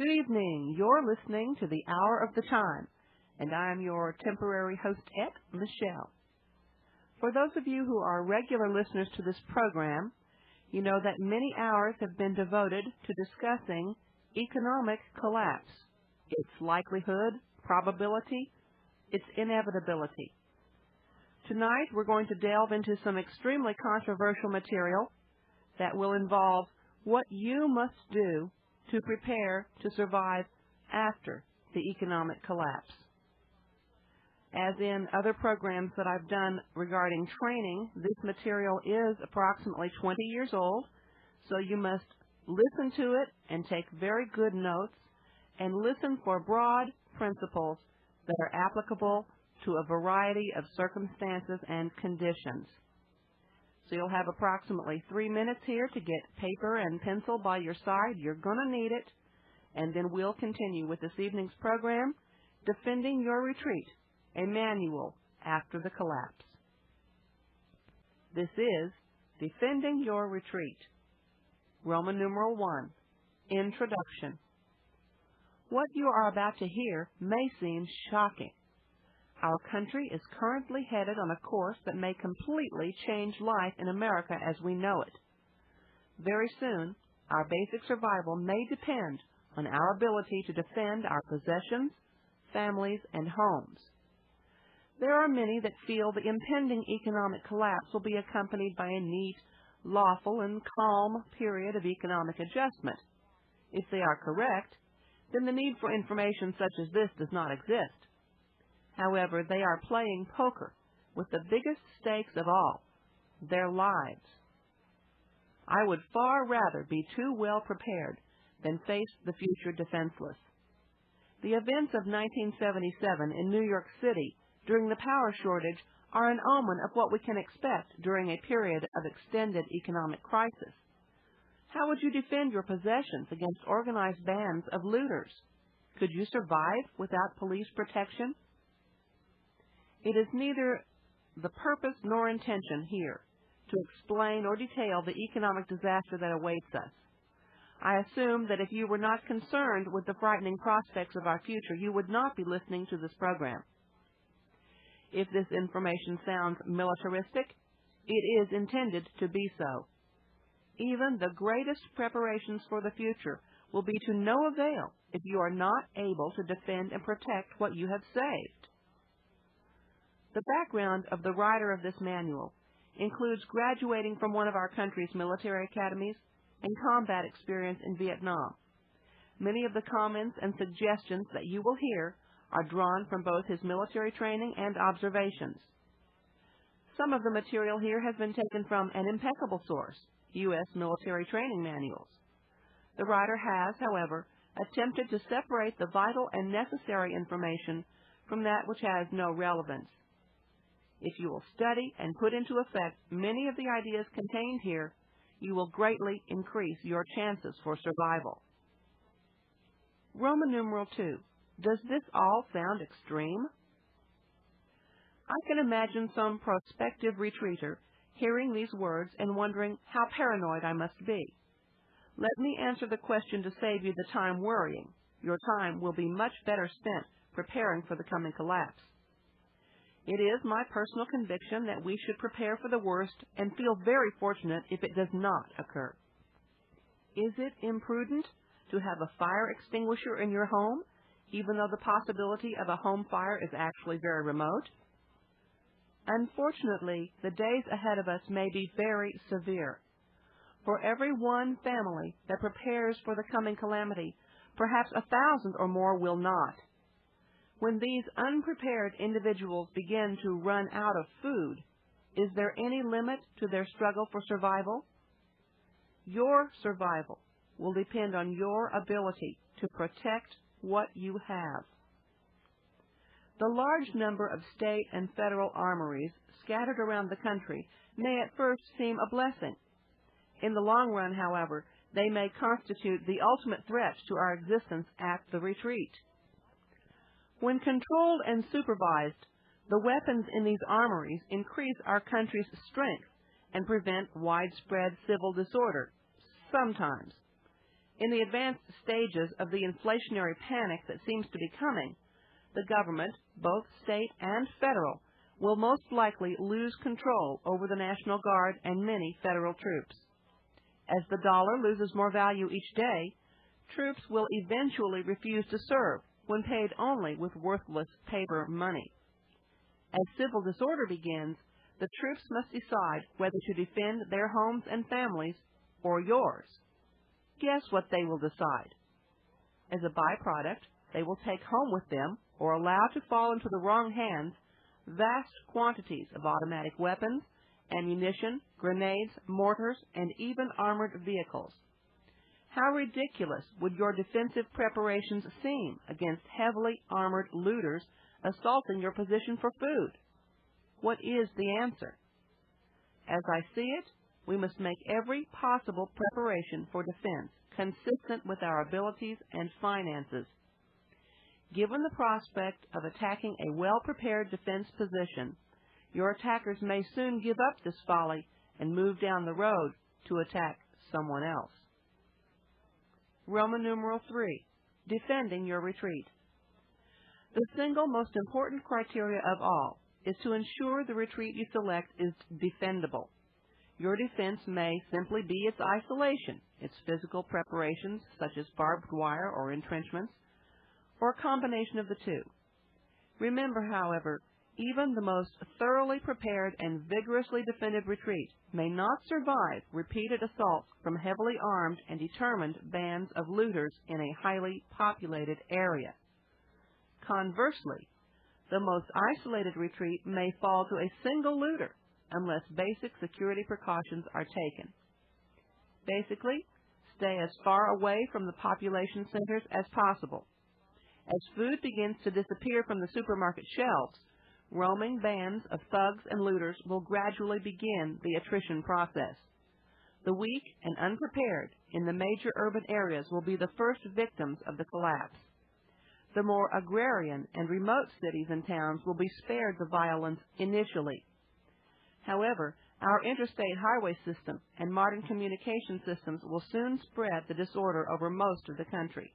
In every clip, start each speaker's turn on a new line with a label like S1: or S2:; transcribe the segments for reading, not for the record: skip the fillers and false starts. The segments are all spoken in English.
S1: Good evening. You're listening to the Hour of the Time, and I'm your temporary hostess, Michelle. For those of you who are regular listeners to this program, you know that many hours have been devoted to discussing economic collapse, its likelihood, probability, its inevitability. Tonight, we're going to delve into some extremely controversial material that will involve what you must do to prepare to survive after the economic collapse. As in other programs that I've done regarding training, this material is approximately 20 years old, so you must listen to it and take very good notes and listen for broad principles that are applicable to a variety of circumstances and conditions. So you'll have approximately 3 minutes here to get paper and pencil by your side. You're going to need it. And then we'll continue with this evening's program, Defending Your Retreat, a Manual After the Collapse. This is Defending Your Retreat. Roman numeral 1, Introduction. What you are about to hear may seem shocking. Our country is currently headed on a course that may completely change life in America as we know it. Very soon, our basic survival may depend on our ability to defend our possessions, families, and homes. There are many that feel the impending economic collapse will be accompanied by a neat, lawful, and calm period of economic adjustment. If they are correct, then the need for information such as this does not exist. However, they are playing poker with the biggest stakes of all, their lives. I would far rather be too well prepared than face the future defenseless. The events of 1977 in New York City during the power shortage are an omen of what we can expect during a period of extended economic crisis. How would you defend your possessions against organized bands of looters? Could you survive without police protection? It is neither the purpose nor intention here to explain or detail the economic disaster that awaits us. I assume that if you were not concerned with the frightening prospects of our future, you would not be listening to this program. If this information sounds militaristic, it is intended to be so. Even the greatest preparations for the future will be to no avail if you are not able to defend and protect what you have saved. The background of the writer of this manual includes graduating from one of our country's military academies and combat experience in Vietnam. Many of the comments and suggestions that you will hear are drawn from both his military training and observations. Some of the material here has been taken from an impeccable source, U.S. military training manuals. The writer has, however, attempted to separate the vital and necessary information from that which has no relevance. If you will study and put into effect many of the ideas contained here, you will greatly increase your chances for survival. Roman numeral 2. Does this all sound extreme? I can imagine some prospective retreater hearing these words and wondering how paranoid I must be. Let me answer the question to save you the time worrying. Your time will be much better spent preparing for the coming collapse. It is my personal conviction that we should prepare for the worst and feel very fortunate if it does not occur. Is it imprudent to have a fire extinguisher in your home, even though the possibility of a home fire is actually very remote? Unfortunately, the days ahead of us may be very severe. For every one family that prepares for the coming calamity, perhaps 1,000 or more will not. When these unprepared individuals begin to run out of food, is there any limit to their struggle for survival? Your survival will depend on your ability to protect what you have. The large number of state and federal armories scattered around the country may at first seem a blessing. In the long run, however, they may constitute the ultimate threat to our existence at the retreat. When controlled and supervised, the weapons in these armories increase our country's strength and prevent widespread civil disorder, sometimes. In the advanced stages of the inflationary panic that seems to be coming, the government, both state and federal, will most likely lose control over the National Guard and many federal troops. As the dollar loses more value each day, troops will eventually refuse to serve when paid only with worthless paper money. As civil disorder begins, the troops must decide whether to defend their homes and families or yours. Guess what they will decide. As a byproduct, they will take home with them or allow to fall into the wrong hands vast quantities of automatic weapons, ammunition, grenades, mortars, and even armored vehicles. How ridiculous would your defensive preparations seem against heavily armored looters assaulting your position for food? What is the answer? As I see it, we must make every possible preparation for defense consistent with our abilities and finances. Given the prospect of attacking a well-prepared defense position, your attackers may soon give up this folly and move down the road to attack someone else. Roman numeral 3, defending your retreat. The single most important criteria of all is to ensure the retreat you select is defendable. Your defense may simply be its isolation, its physical preparations such as barbed wire or entrenchments, or a combination of the two. Remember, however, even the most thoroughly prepared and vigorously defended retreat may not survive repeated assaults from heavily armed and determined bands of looters in a highly populated area. Conversely, the most isolated retreat may fall to a single looter unless basic security precautions are taken. Basically, stay as far away from the population centers as possible. As food begins to disappear from the supermarket shelves, roaming bands of thugs and looters will gradually begin the attrition process. The weak and unprepared in the major urban areas will be the first victims of the collapse. The more agrarian and remote cities and towns will be spared the violence initially. However, our interstate highway system and modern communication systems will soon spread the disorder over most of the country.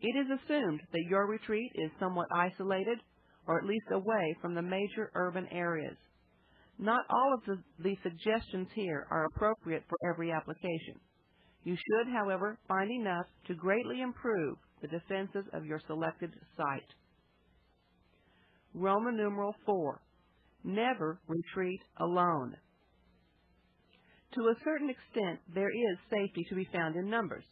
S1: It is assumed that your retreat is somewhat isolated or at least away from the major urban areas. Not all of the suggestions here are appropriate for every application. You should, however, find enough to greatly improve the defenses of your selected site. Roman numeral 4. Never retreat alone. To a certain extent, there is safety to be found in numbers.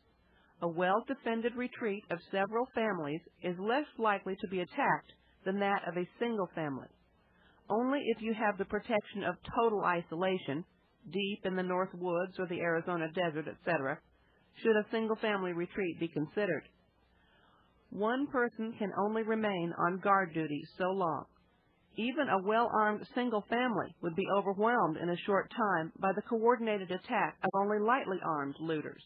S1: A well-defended retreat of several families is less likely to be attacked than that of a single family. Only if you have the protection of total isolation, deep in the North Woods or the Arizona desert, etc., should a single-family retreat be considered. One person can only remain on guard duty so long. Even a well-armed single family would be overwhelmed in a short time by the coordinated attack of only lightly armed looters.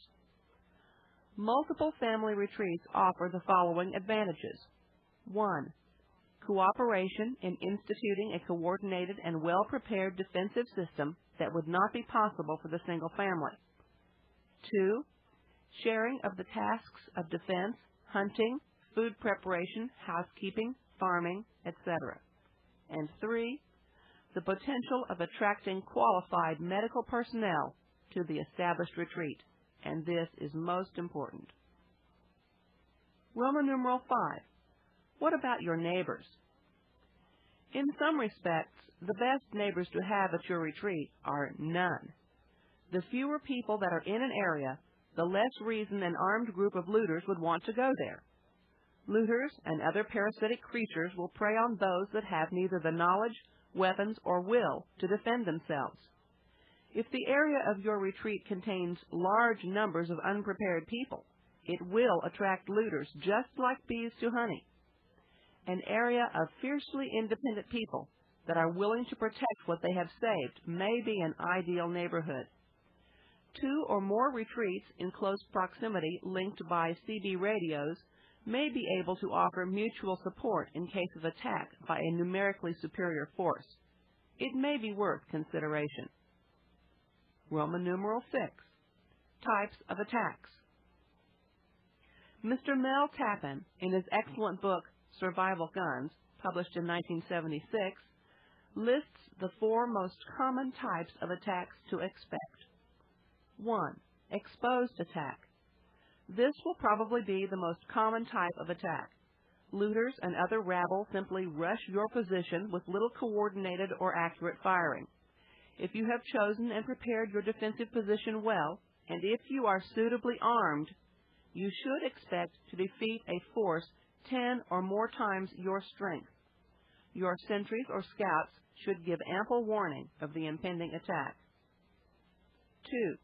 S1: Multiple family retreats offer the following advantages. 1. Cooperation in instituting a coordinated and well-prepared defensive system that would not be possible for the single family. 2. Sharing of the tasks of defense, hunting, food preparation, housekeeping, farming, etc. And 3. The potential of attracting qualified medical personnel to the established retreat, and this is most important. Roman numeral 5. What about your neighbors? In some respects, the best neighbors to have at your retreat are none. The fewer people that are in an area, the less reason an armed group of looters would want to go there. Looters and other parasitic creatures will prey on those that have neither the knowledge, weapons, or will to defend themselves. If the area of your retreat contains large numbers of unprepared people, it will attract looters just like bees to honey. An area of fiercely independent people that are willing to protect what they have saved may be an ideal neighborhood. 2 or more retreats in close proximity linked by CB radios may be able to offer mutual support in case of attack by a numerically superior force. It may be worth consideration. Roman numeral 6. Types of attacks. Mr. Mel Tappan, in his excellent book, Survival Guns, published in 1976, lists the 4 most common types of attacks to expect. 1. Exposed attack. This will probably be the most common type of attack. Looters and other rabble simply rush your position with little coordinated or accurate firing. If you have chosen and prepared your defensive position well, and if you are suitably armed, you should expect to defeat a force 10 or more times your strength. Your sentries or scouts should give ample warning of the impending attack. 2.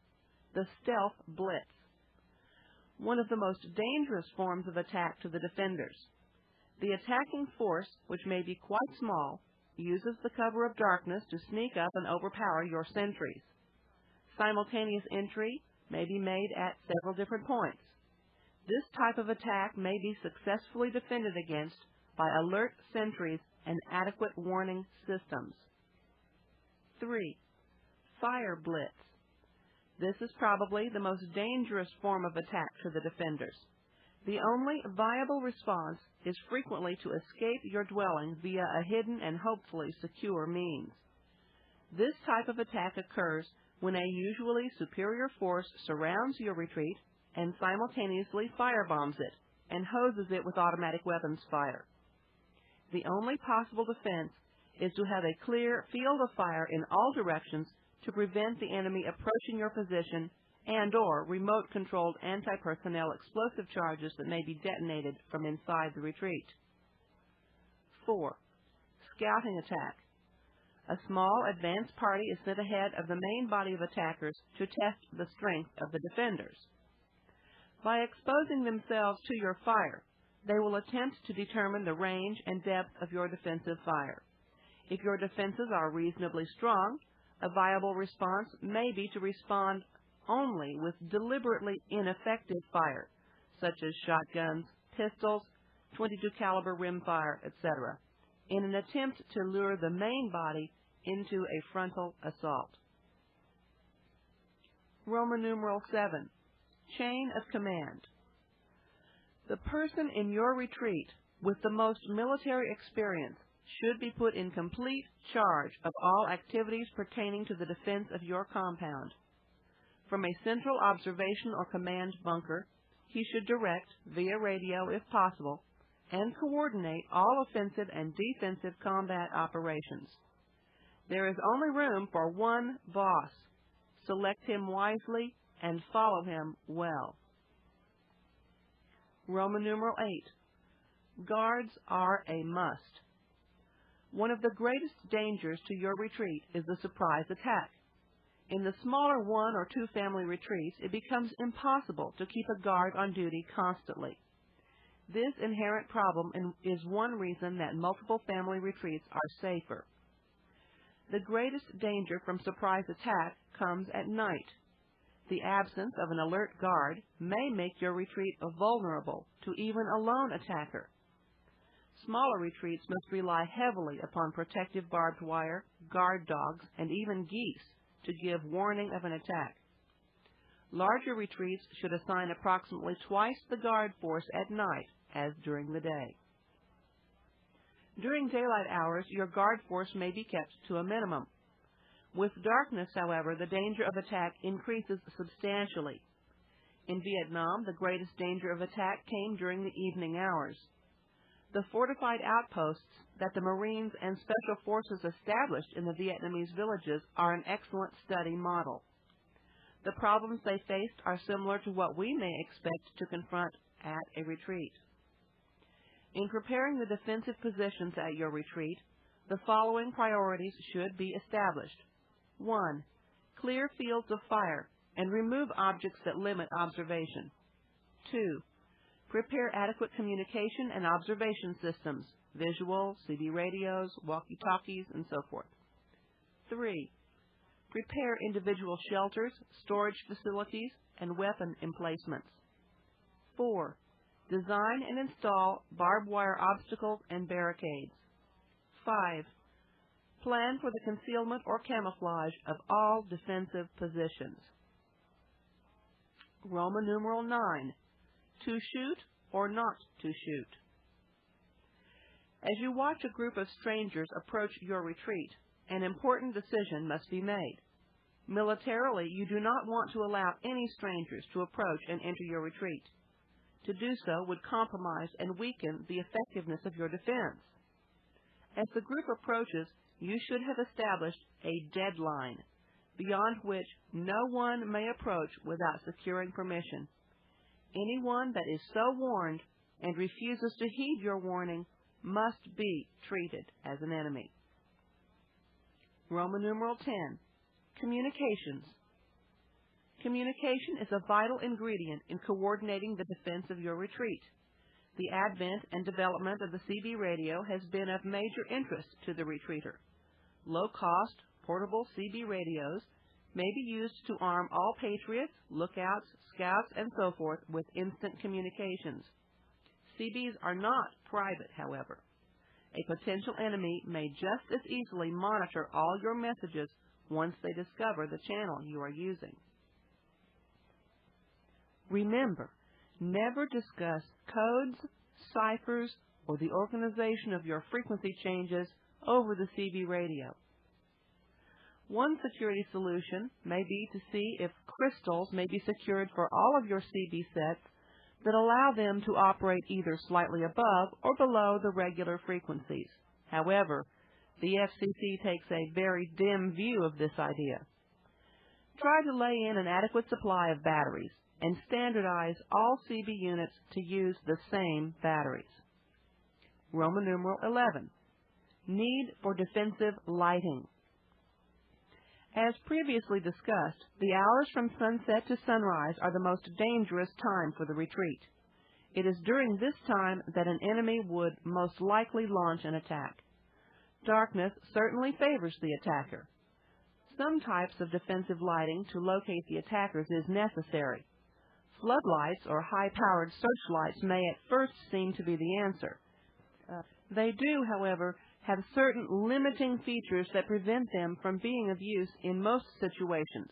S1: The stealth blitz. One of the most dangerous forms of attack to the defenders. The attacking force, which may be quite small, uses the cover of darkness to sneak up and overpower your sentries. Simultaneous entry may be made at several different points. This type of attack may be successfully defended against by alert sentries and adequate warning systems. 3. Fire blitz. This is probably the most dangerous form of attack to the defenders. The only viable response is frequently to escape your dwelling via a hidden and hopefully secure means. This type of attack occurs when a usually superior force surrounds your retreat and simultaneously firebombs it and hoses it with automatic weapons fire. The only possible defense is to have a clear field of fire in all directions to prevent the enemy approaching your position and/or remote-controlled anti-personnel explosive charges that may be detonated from inside the retreat. 4. Scouting attack. A small advance party is sent ahead of the main body of attackers to test the strength of the defenders. By exposing themselves to your fire, they will attempt to determine the range and depth of your defensive fire. If your defenses are reasonably strong, a viable response may be to respond only with deliberately ineffective fire, such as shotguns, pistols, .22 caliber rimfire, etc., in an attempt to lure the main body into a frontal assault. Roman numeral 7. Chain of command. The person in your retreat with the most military experience should be put in complete charge of all activities pertaining to the defense of your compound. From a central observation or command bunker, he should direct, via radio if possible, and coordinate all offensive and defensive combat operations. There is only room for one boss. Select him wisely and follow him well. Roman numeral 8. Guards are a must. One of the greatest dangers to your retreat is the surprise attack. In the smaller 1 or 2 family retreats, it becomes impossible to keep a guard on duty constantly. This inherent problem is one reason that multiple family retreats are safer. The greatest danger from surprise attack comes at night. The absence of an alert guard may make your retreat vulnerable to even a lone attacker. Smaller retreats must rely heavily upon protective barbed wire, guard dogs, and even geese to give warning of an attack. Larger retreats should assign approximately twice the guard force at night as during the day. During daylight hours, your guard force may be kept to a minimum. With darkness, however, the danger of attack increases substantially. In Vietnam, the greatest danger of attack came during the evening hours. The fortified outposts that the Marines and Special Forces established in the Vietnamese villages are an excellent study model. The problems they faced are similar to what we may expect to confront at a retreat. In preparing the defensive positions at your retreat, the following priorities should be established. 1. Clear fields of fire and remove objects that limit observation. 2. Prepare adequate communication and observation systems, visual, CB radios, walkie-talkies, and so forth. 3. Prepare individual shelters, storage facilities, and weapon emplacements. 4. Design and install barbed wire obstacles and barricades. 5. Plan for the concealment or camouflage of all defensive positions. Roman numeral 9. to shoot or not to shoot. As you watch a group of strangers approach your retreat, an important decision must be made. Militarily, you do not want to allow any strangers to approach and enter your retreat. To do so would compromise and weaken the effectiveness of your defense. As the group approaches, you should have established a deadline, beyond which no one may approach without securing permission. Anyone that is so warned and refuses to heed your warning must be treated as an enemy. Roman numeral 10, communications. Communication is a vital ingredient in coordinating the defense of your retreat. The advent and development of the CB radio has been of major interest to the retreater. Low-cost, portable CB radios may be used to arm all patriots, lookouts, scouts, and so forth with instant communications. CBs are not private, however. A potential enemy may just as easily monitor all your messages once they discover the channel you are using. Remember, never discuss codes, ciphers, or the organization of your frequency changes over the CB radio. One security solution may be to see if crystals may be secured for all of your CB sets that allow them to operate either slightly above or below the regular frequencies. However, the FCC takes a very dim view of this idea. Try to lay in an adequate supply of batteries and standardize all CB units to use the same batteries. Roman numeral 11, need for defensive lighting. As previously discussed, the hours from sunset to sunrise are the most dangerous time for the retreat. It is during this time that an enemy would most likely launch an attack. Darkness certainly favors the attacker. Some types of defensive lighting to locate the attackers is necessary. Floodlights or high-powered searchlights may at first seem to be the answer. They do, however, have certain limiting features that prevent them from being of use in most situations.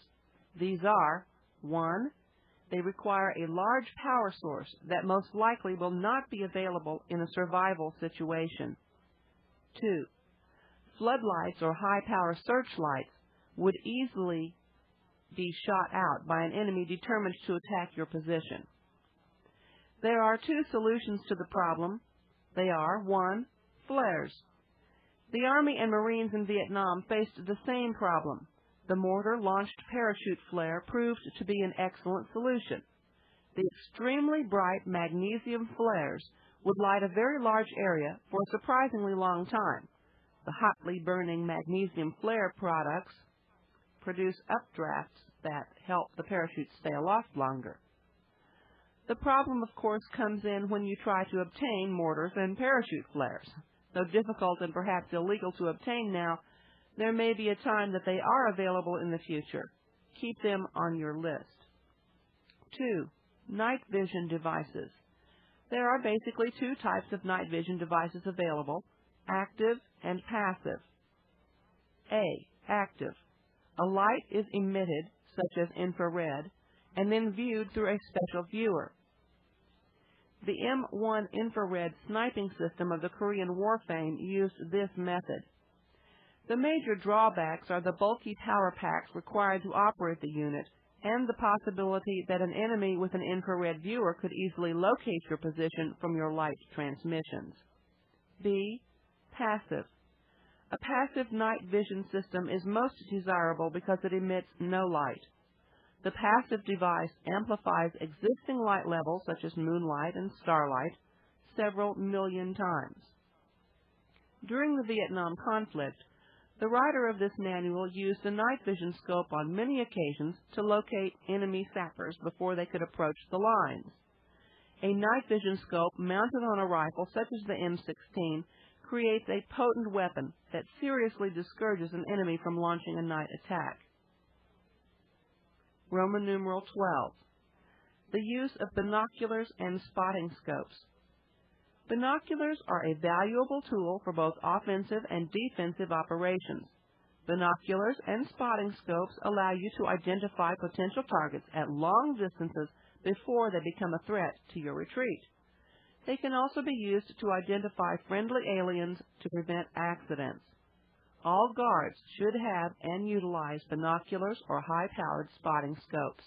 S1: These are, 1. They require a large power source that most likely will not be available in a survival situation. 2. Floodlights or high-power searchlights would easily be shot out by an enemy determined to attack your position. There are 2 solutions to the problem. They are, 1. Flares. The Army and Marines in Vietnam faced the same problem. The mortar-launched parachute flare proved to be an excellent solution. The extremely bright magnesium flares would light a very large area for a surprisingly long time. The hotly burning magnesium flare products produce updrafts that help the parachute stay aloft longer. The problem, of course, comes in when you try to obtain mortars and parachute flares. Though difficult and perhaps illegal to obtain now, there may be a time that they are available in the future. Keep them on your list. 2. Night vision devices. There are basically 2 types of night vision devices available, active and passive. A. Active. A light is emitted, such as infrared, and then viewed through a special viewer. The M1 infrared sniping system of the Korean War fame used this method. The major drawbacks are the bulky power packs required to operate the unit and the possibility that an enemy with an infrared viewer could easily locate your position from your light transmissions. B. Passive. A passive night vision system is most desirable because it emits no light. The passive device amplifies existing light levels, such as moonlight and starlight, several million times. During the Vietnam conflict, the writer of this manual used a night vision scope on many occasions to locate enemy sappers before they could approach the lines. A night vision scope mounted on a rifle such as the M16 creates a potent weapon that seriously discourages an enemy from launching a night attack. Roman numeral 12. The use of binoculars and spotting scopes. Binoculars are a valuable tool for both offensive and defensive operations. Binoculars and spotting scopes allow you to identify potential targets at long distances before they become a threat to your retreat. They can also be used to identify friendly aliens to prevent accidents. All guards should have and utilize binoculars or high-powered spotting scopes.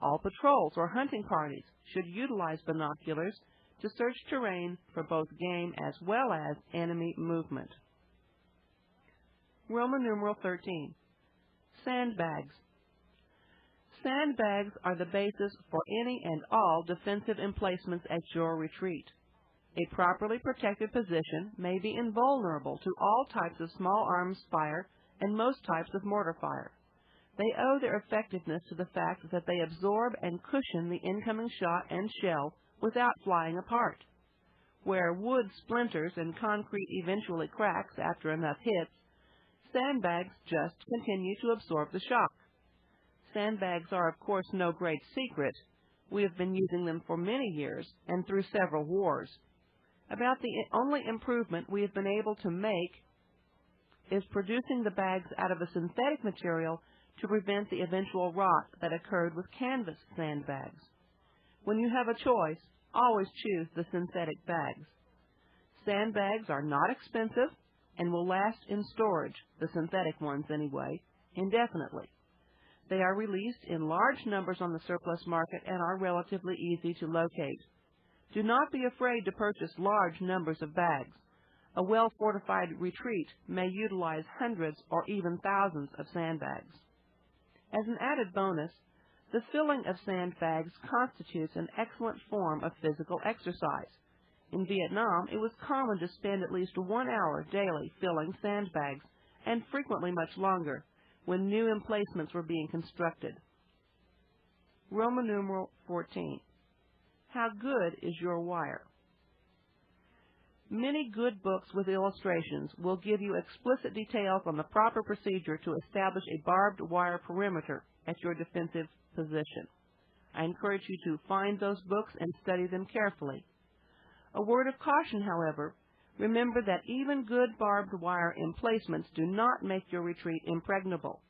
S1: All patrols or hunting parties should utilize binoculars to search terrain for both game as well as enemy movement. Roman numeral 13. Sandbags. Sandbags are the basis for any and all defensive emplacements at your retreat. A properly protected position may be invulnerable to all types of small arms fire and most types of mortar fire. They owe their effectiveness to the fact that they absorb and cushion the incoming shot and shell without flying apart. Where wood splinters and concrete eventually cracks after enough hits, sandbags just continue to absorb the shock. Sandbags are, of course, no great secret. We have been using them for many years and through several wars. About the only improvement we have been able to make is producing the bags out of a synthetic material to prevent the eventual rot that occurred with canvas sandbags. When you have a choice, always choose the synthetic bags. Sandbags are not expensive and will last in storage, the synthetic ones anyway, indefinitely. They are released in large numbers on the surplus market and are relatively easy to locate. Do not be afraid to purchase large numbers of bags. A well-fortified retreat may utilize hundreds or even thousands of sandbags. As an added bonus, the filling of sandbags constitutes an excellent form of physical exercise. In Vietnam, it was common to spend at least 1 hour daily filling sandbags, and frequently much longer, when new emplacements were being constructed. Roman numeral 14. How good is your wire? Many good books with illustrations will give you explicit details on the proper procedure to establish a barbed wire perimeter at your defensive position. I encourage you to find those books and study them carefully. A word of caution, however, remember that even good barbed wire emplacements do not make your retreat impregnable.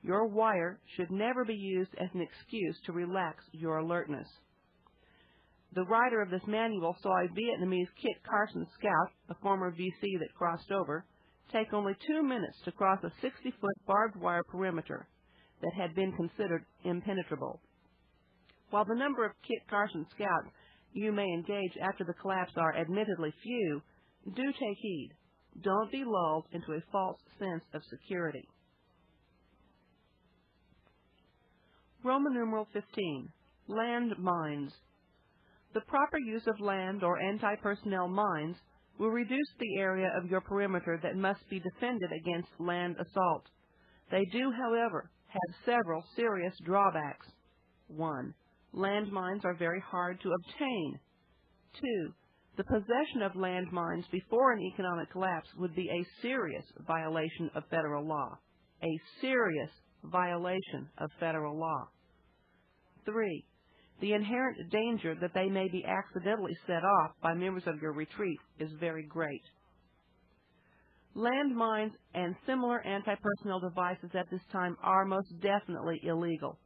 S1: Your wire should never be used as an excuse to relax your alertness. The writer of this manual saw a Vietnamese Kit Carson scout, a former VC that crossed over, take only 2 minutes to cross a 60-foot barbed wire perimeter that had been considered impenetrable. While the number of Kit Carson scouts you may engage after the collapse are admittedly few, do take heed. Don't be lulled into a false sense of security. Roman numeral 15. Land mines. The proper use of land or anti-personnel mines will reduce the area of your perimeter that must be defended against land assault. They do, however, have several serious drawbacks. 1. Landmines are very hard to obtain. 2. The possession of landmines before an economic collapse would be a serious violation of federal law. A serious violation of federal law. 3. The inherent danger that they may be accidentally set off by members of your retreat is very great. Landmines and similar anti-personnel devices at this time are most definitely illegal,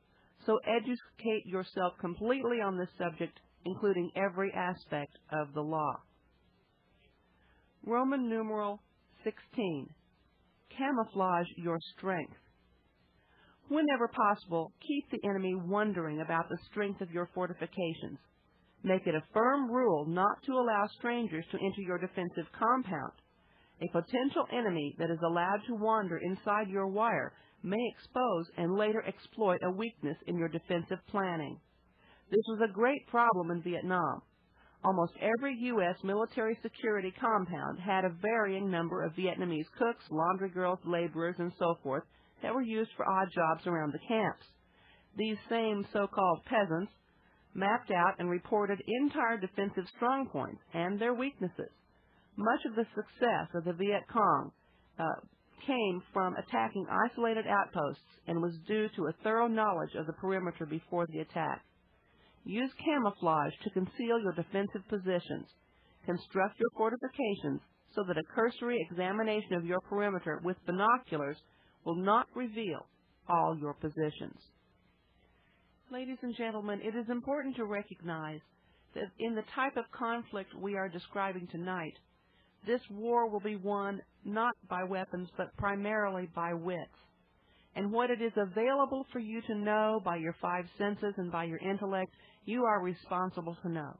S1: so educate yourself completely on this subject, including every aspect of the law. Roman numeral 16. Camouflage your strength. Whenever possible, keep the enemy wondering about the strength of your fortifications. Make it a firm rule not to allow strangers to enter your defensive compound. A potential enemy that is allowed to wander inside your wire may expose and later exploit a weakness in your defensive planning. This was a great problem in Vietnam. Almost every U.S. military security compound had a varying number of Vietnamese cooks, laundry girls, laborers, and so forth that were used for odd jobs around the camps. These same so-called peasants mapped out and reported entire defensive strongpoints and their weaknesses. Much of the success of the Viet Cong came from attacking isolated outposts and was due to a thorough knowledge of the perimeter before the attack. Use camouflage to conceal your defensive positions. Construct your fortifications so that a cursory examination of your perimeter with binoculars will not reveal all your positions. Ladies and gentlemen, it is important to recognize that in the type of conflict we are describing tonight, this war will be won not by weapons, but primarily by wits. And what it is available for you to know by your five senses and by your intellect, you are responsible to know.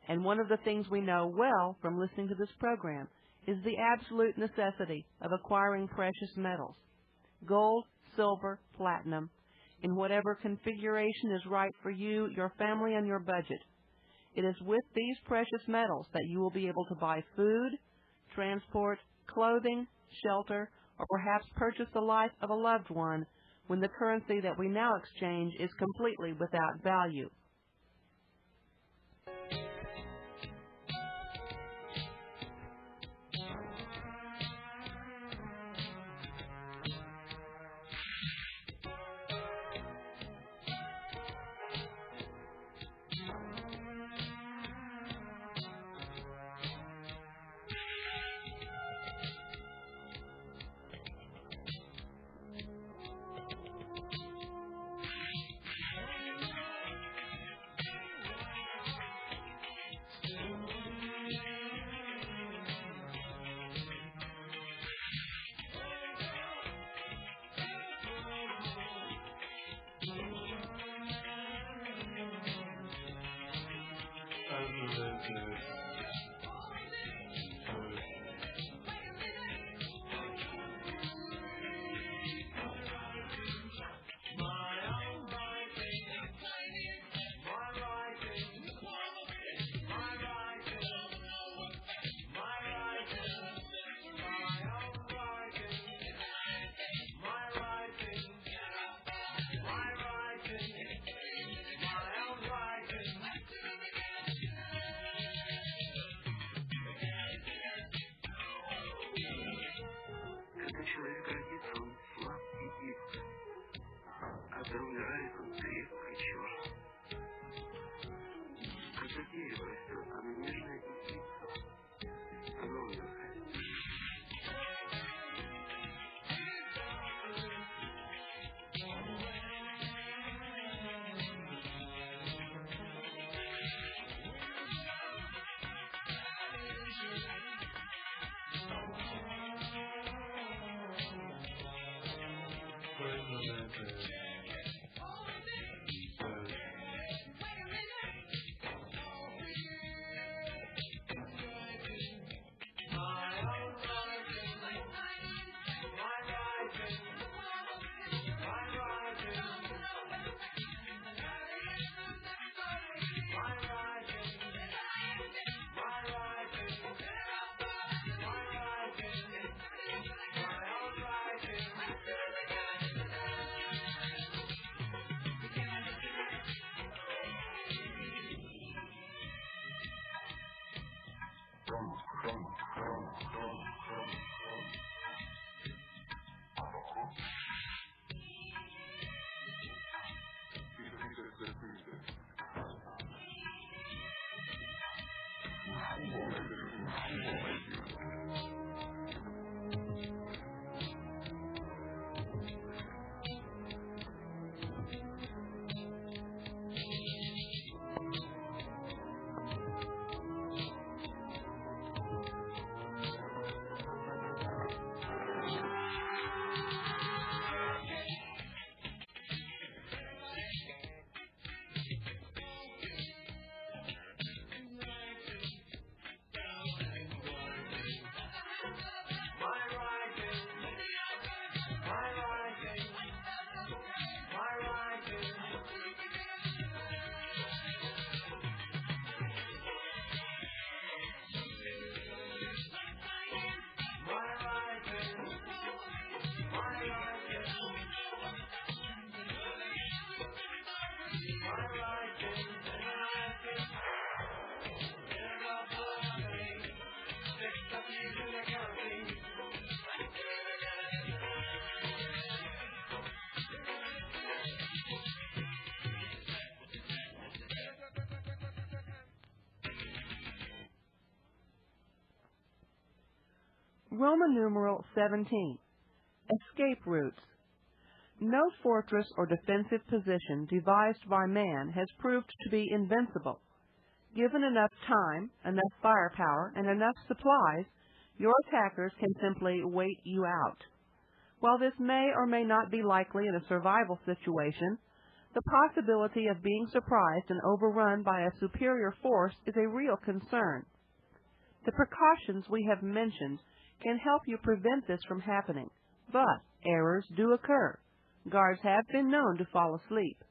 S1: And one of the things we know well from listening to this program is the absolute necessity of acquiring precious metals, gold, silver, platinum, in whatever configuration is right for you, your family, and your budget. It is with these precious metals that you will be able to buy food, transport, clothing, shelter, or perhaps purchase the life of a loved one when the currency that we now exchange is completely without value.
S2: Человек родится, он слаб и гиб, когда умирает, он крепко и черт. Когда дерево растет, оно нежно и тихо, оно умирает.
S1: Roman numeral 17, escape routes. No fortress or defensive position devised by man has proved to be invincible. Given enough time, enough firepower, and enough supplies, your attackers can simply wait you out. While this may or may not be likely in a survival situation, the possibility of being surprised and overrun by a superior force is a real concern. The precautions we have mentioned can help you prevent this from happening, but errors do occur. Guards have been known to fall asleep.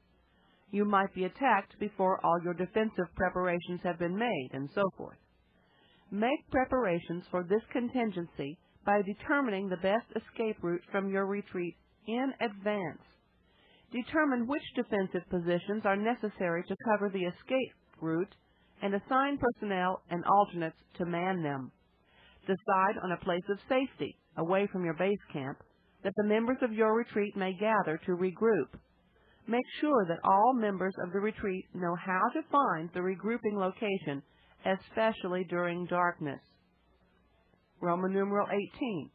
S1: You might be attacked before all your defensive preparations have been made, and so forth. Make preparations for this contingency by determining the best escape route from your retreat in advance. Determine which defensive positions are necessary to cover the escape route and assign personnel and alternates to man them. Decide on a place of safety, away from your base camp, that the members of your retreat may gather to regroup. Make sure that all members of the retreat know how to find the regrouping location, especially during darkness. Roman numeral 18,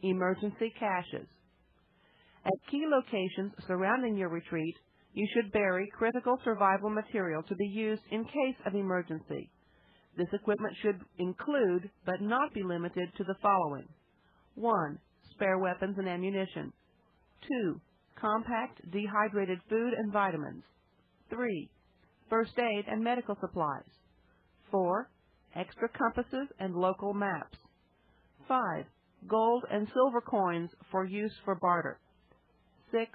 S1: emergency caches. At key locations surrounding your retreat, you should bury critical survival material to be used in case of emergency. This equipment should include, but not be limited to, the following. 1. Spare weapons and ammunition. 2. Compact dehydrated food and vitamins. 3. First aid and medical supplies. 4. Extra compasses and local maps. 5. Gold and silver coins for use for barter. 6.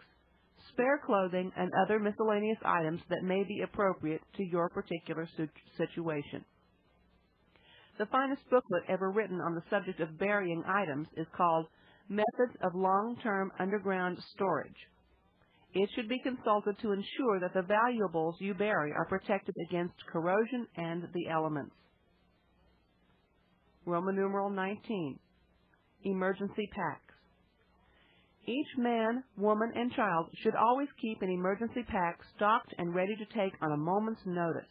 S1: Spare clothing and other miscellaneous items that may be appropriate to your particular situation. The finest booklet ever written on the subject of burying items is called Methods of Long-Term Underground Storage. It should be consulted to ensure that the valuables you bury are protected against corrosion and the elements. Roman numeral 19. Emergency packs. Each man, woman, and child should always keep an emergency pack stocked and ready to take on a moment's notice.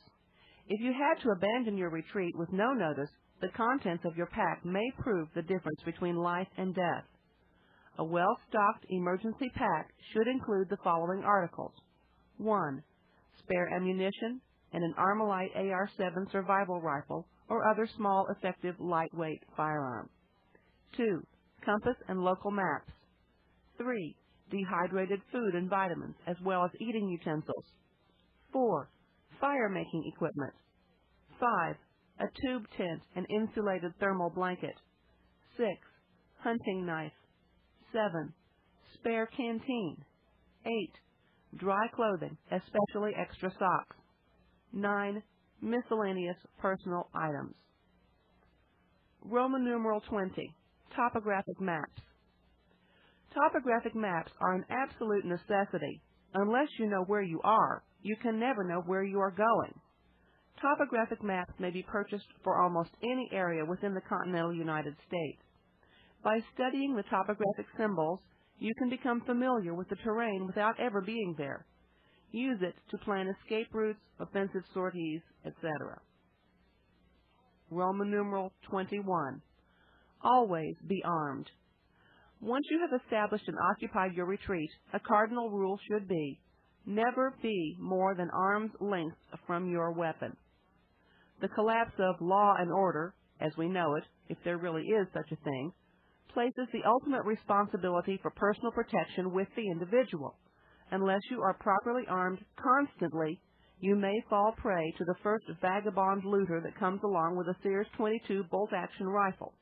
S1: If you had to abandon your retreat with no notice, the contents of your pack may prove the difference between life and death. A well-stocked emergency pack should include the following articles. 1. Spare ammunition and an Armalite AR-7 survival rifle or other small, effective, lightweight firearm. 2. Compass and local maps. 3. Dehydrated food and vitamins, as well as eating utensils. 4. Fire-making equipment. 5. A tube tent and insulated thermal blanket. 6. Hunting knife. 7. Spare canteen. 8. Dry clothing, especially extra socks. 9. Miscellaneous personal items. Roman numeral 20. Topographic maps. Topographic maps are an absolute necessity. Unless you know where you are, you can never know where you are going. Topographic maps may be purchased for almost any area within the continental United States. By studying the topographic symbols, you can become familiar with the terrain without ever being there. Use it to plan escape routes, offensive sorties, etc. Roman numeral 21. Always be armed. Once you have established and occupied your retreat, a cardinal rule should be, never be more than arm's length from your weapon. The collapse of law and order, as we know it, if there really is such a thing, places the ultimate responsibility for personal protection with the individual. Unless you are properly armed constantly, you may fall prey to the first vagabond looter that comes along with a Sears 22 bolt-action rifle.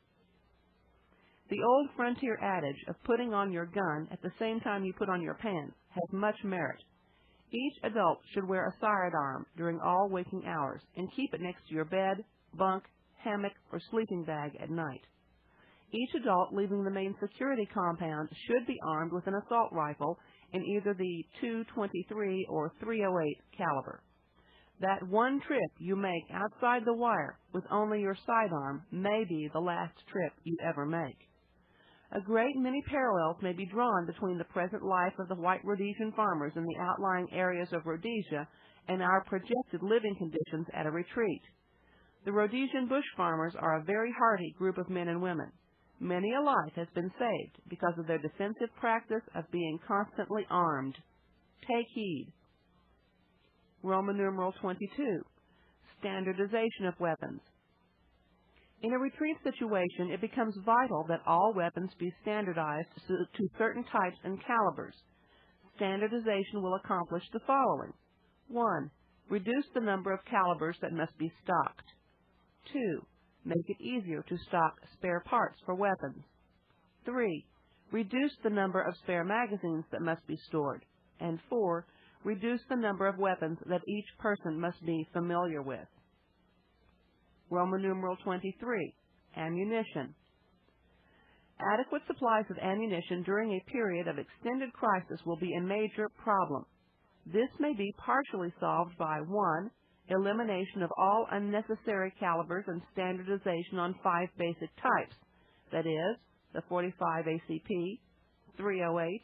S1: The old frontier adage of putting on your gun at the same time you put on your pants has much merit. Each adult should wear a sidearm during all waking hours and keep it next to your bed, bunk, hammock, or sleeping bag at night. Each adult leaving the main security compound should be armed with an assault rifle in either the .223 or .308 caliber. That one trip you make outside the wire with only your sidearm may be the last trip you ever make. A great many parallels may be drawn between the present life of the white Rhodesian farmers in the outlying areas of Rhodesia and our projected living conditions at a retreat. The Rhodesian bush farmers are a very hardy group of men and women. Many a life has been saved because of their defensive practice of being constantly armed. Take heed. Roman numeral 22, standardization of weapons. In a retreat situation, it becomes vital that all weapons be standardized to certain types and calibers. Standardization will accomplish the following. 1. Reduce the number of calibers that must be stocked. 2. Make it easier to stock spare parts for weapons. 3. Reduce the number of spare magazines that must be stored. And 4. Reduce the number of weapons that each person must be familiar with. Roman numeral 23, ammunition. Adequate supplies of ammunition during a period of extended crisis will be a major problem. This may be partially solved by 1. Elimination of all unnecessary calibers and standardization on 5 basic types, that is, the 45 ACP, 308,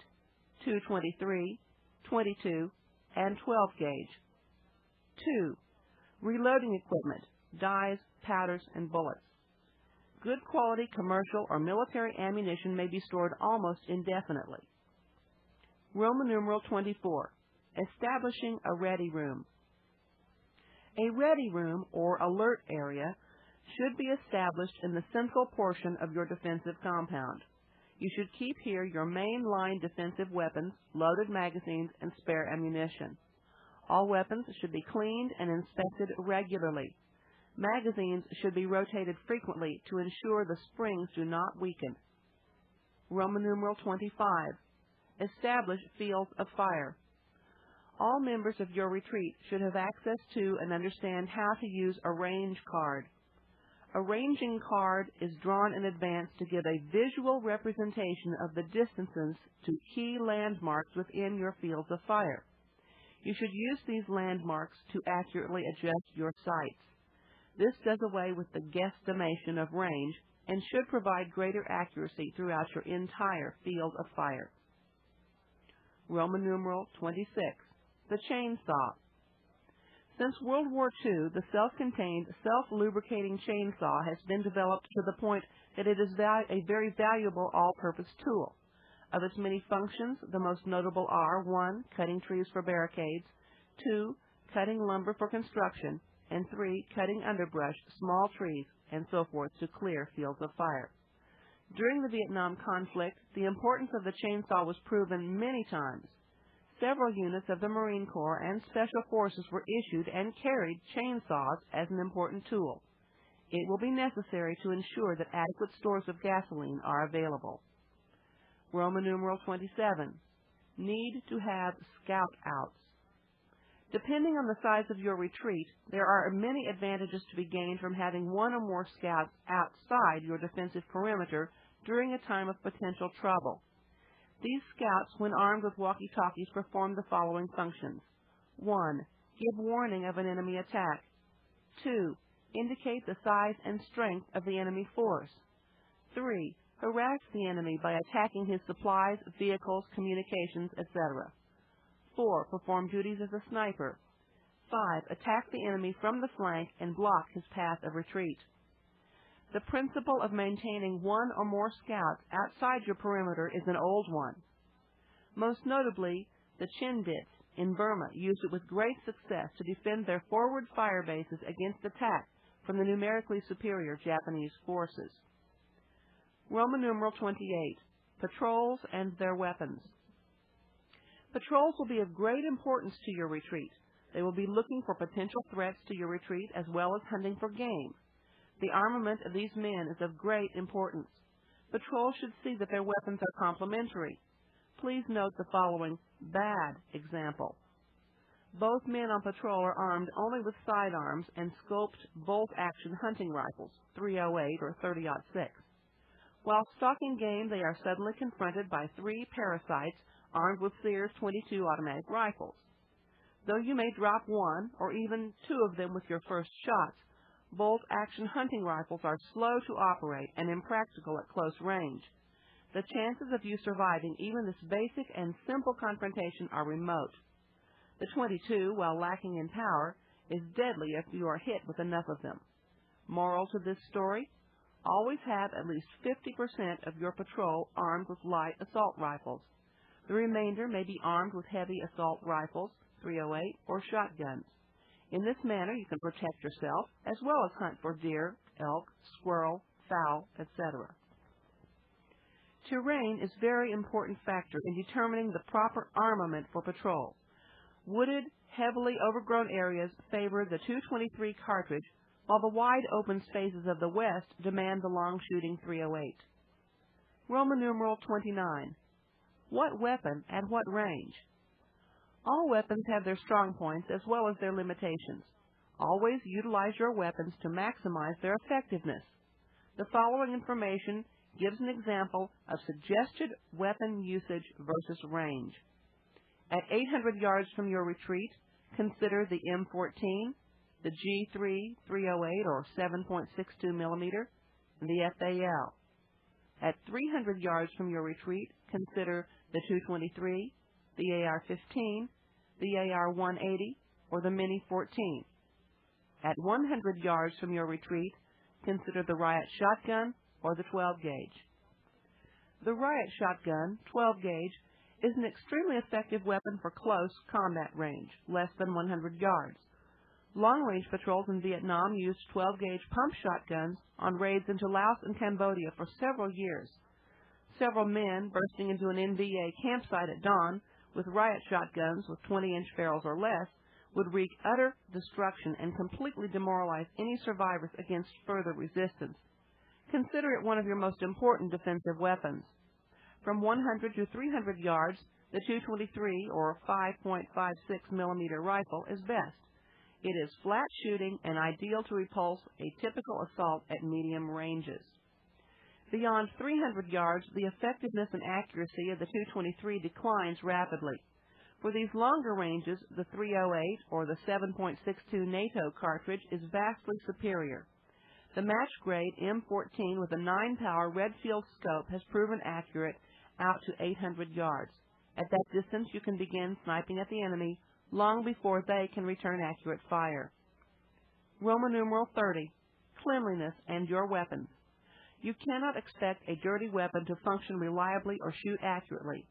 S1: 223, 22, and 12 gauge. 2. Reloading equipment, dies, powders, and bullets. Good quality commercial or military ammunition may be stored almost indefinitely. Roman numeral 24, establishing a ready room. A ready room or alert area should be established in the central portion of your defensive compound. You should keep here your main line defensive weapons, loaded magazines, and spare ammunition. All weapons should be cleaned and inspected regularly. Magazines should be rotated frequently to ensure the springs do not weaken. Roman numeral 25. Establish fields of fire. All members of your retreat should have access to and understand how to use a range card. A ranging card is drawn in advance to give a visual representation of the distances to key landmarks within your fields of fire. You should use these landmarks to accurately adjust your sights. This does away with the guesstimation of range and should provide greater accuracy throughout your entire field of fire. Roman numeral 26. The chainsaw. Since World War II, the self-contained, self-lubricating chainsaw has been developed to the point that it is a very valuable all-purpose tool. Of its many functions, the most notable are 1. Cutting trees for barricades, 2. Cutting lumber for construction, and 3. Cutting underbrush, small trees, and so forth to clear fields of fire. During the Vietnam conflict, the importance of the chainsaw was proven many times. Several units of the Marine Corps and Special Forces were issued and carried chainsaws as an important tool. It will be necessary to ensure that adequate stores of gasoline are available. Roman numeral 27. Need to have scout outs. Depending on the size of your retreat, there are many advantages to be gained from having one or more scouts outside your defensive perimeter during a time of potential trouble. These scouts, when armed with walkie-talkies, perform the following functions. 1. Give warning of an enemy attack. 2. Indicate the size and strength of the enemy force. 3. Harass the enemy by attacking his supplies, vehicles, communications, etc. 4. Perform duties as a sniper. 5. Attack the enemy from the flank and block his path of retreat. The principle of maintaining one or more scouts outside your perimeter is an old one. Most notably, the Chindits in Burma used it with great success to defend their forward fire bases against attack from the numerically superior Japanese forces. Roman numeral 28. Patrols and their weapons. Patrols will be of great importance to your retreat. They will be looking for potential threats to your retreat as well as hunting for game. The armament of these men is of great importance. Patrols should see that their weapons are complementary. Please note the following bad example. Both men on patrol are armed only with sidearms and scoped bolt-action hunting rifles, 308 or 30-06. While stalking game, they are suddenly confronted by 3 parasites armed with Sears 22 automatic rifles. Though you may drop 1 or even 2 of them with your first shots, bolt-action hunting rifles are slow to operate and impractical at close range. The chances of you surviving even this basic and simple confrontation are remote. The 22, while lacking in power, is deadly if you are hit with enough of them. Moral to this story: always have at least 50% of your patrol armed with light assault rifles. The remainder may be armed with heavy assault rifles, .308, or shotguns. In this manner, you can protect yourself as well as hunt for deer, elk, squirrel, fowl, etc. Terrain is a very important factor in determining the proper armament for patrol. Wooded, heavily overgrown areas favor the .223 cartridge, while the wide open spaces of the west demand the long-shooting .308. Roman numeral 29. What weapon at what range? All weapons have their strong points as well as their limitations. Always utilize your weapons to maximize their effectiveness. The following information gives an example of suggested weapon usage versus range. At 800 yards from your retreat, consider the M14, the G3 .308 or 7.62 millimeter, and the FAL. At 300 yards from your retreat, consider the .223, the AR-15, the AR-180, or the Mini-14. At 100 yards from your retreat, consider the Riot shotgun or the 12-gauge. The Riot shotgun, 12-gauge, is an extremely effective weapon for close combat range, less than 100 yards. Long-range patrols in Vietnam used 12-gauge pump shotguns on raids into Laos and Cambodia for several years. Several men bursting into an NVA campsite at dawn with Riot shotguns with 20-inch barrels or less would wreak utter destruction and completely demoralize any survivors against further resistance. Consider it one of your most important defensive weapons. From 100 to 300 yards, the .223 or 5.56 millimeter rifle is best. It is flat shooting and ideal to repulse a typical assault at medium ranges. Beyond 300 yards, the effectiveness and accuracy of the .223 declines rapidly. For these longer ranges, the .308 or the 7.62 NATO cartridge is vastly superior. The match-grade M14 with a 9-power Redfield scope has proven accurate out to 800 yards. At that distance, you can begin sniping at the enemy long before they can return accurate fire. Roman numeral 30. Cleanliness and your weapons. You cannot expect a dirty weapon to function reliably or shoot accurately.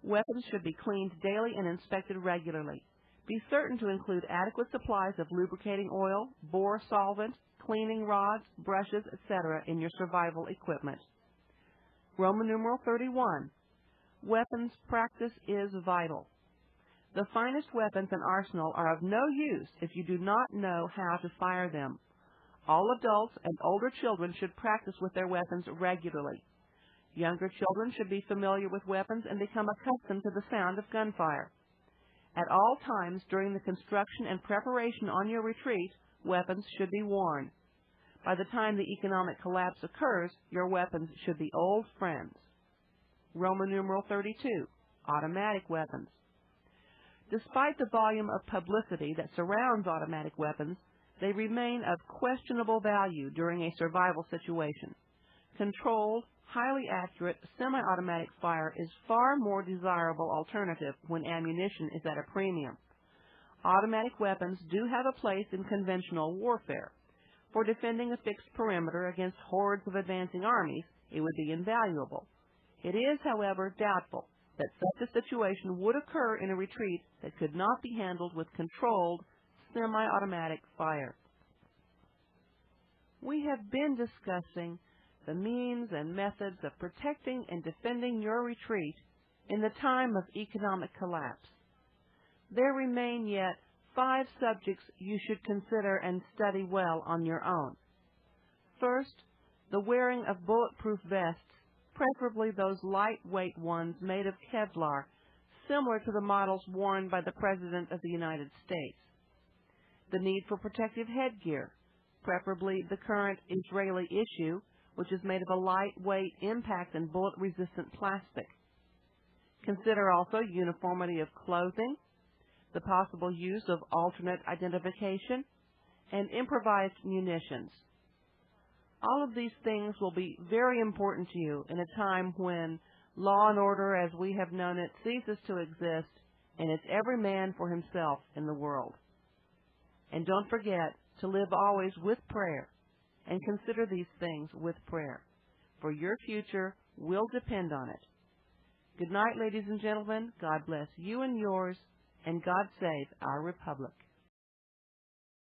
S1: Weapons should be cleaned daily and inspected regularly. Be certain to include adequate supplies of lubricating oil, bore solvent, cleaning rods, brushes, etc. in your survival equipment. Roman numeral 31. Weapons practice is vital. The finest weapons and arsenal are of no use if you do not know how to fire them. All adults and older children should practice with their weapons regularly. Younger children should be familiar with weapons and become accustomed to the sound of gunfire. At all times during the construction and preparation on your retreat, weapons should be worn. By the time the economic collapse occurs, your weapons should be old friends. Roman numeral 32. Automatic weapons. Despite the volume of publicity that surrounds automatic weapons, they remain of questionable value during a survival situation. Controlled, highly accurate, semi-automatic fire is far more desirable alternative when ammunition is at a premium. Automatic weapons do have a place in conventional warfare. For defending a fixed perimeter against hordes of advancing armies, it would be invaluable. It is, however, doubtful that such a situation would occur in a retreat that could not be handled with controlled, semi-automatic fire. We have been discussing the means and methods of protecting and defending your retreat in the time of economic collapse. There remain yet 5 subjects you should consider and study well on your own. First, the wearing of bulletproof vests, preferably those lightweight ones made of Kevlar, similar to the models worn by the President of the United States. The need for protective headgear, preferably the current Israeli issue, which is made of a lightweight, impact and bullet-resistant plastic. Consider also uniformity of clothing, the possible use of alternate identification, and improvised munitions. All of these things will be very important to you in a time when law and order as we have known it ceases to exist and it's every man for himself in the world. And don't forget to live always with prayer and consider these things with prayer, for your future will depend on it. Good night, ladies and gentlemen. God bless you and yours, and God save our republic.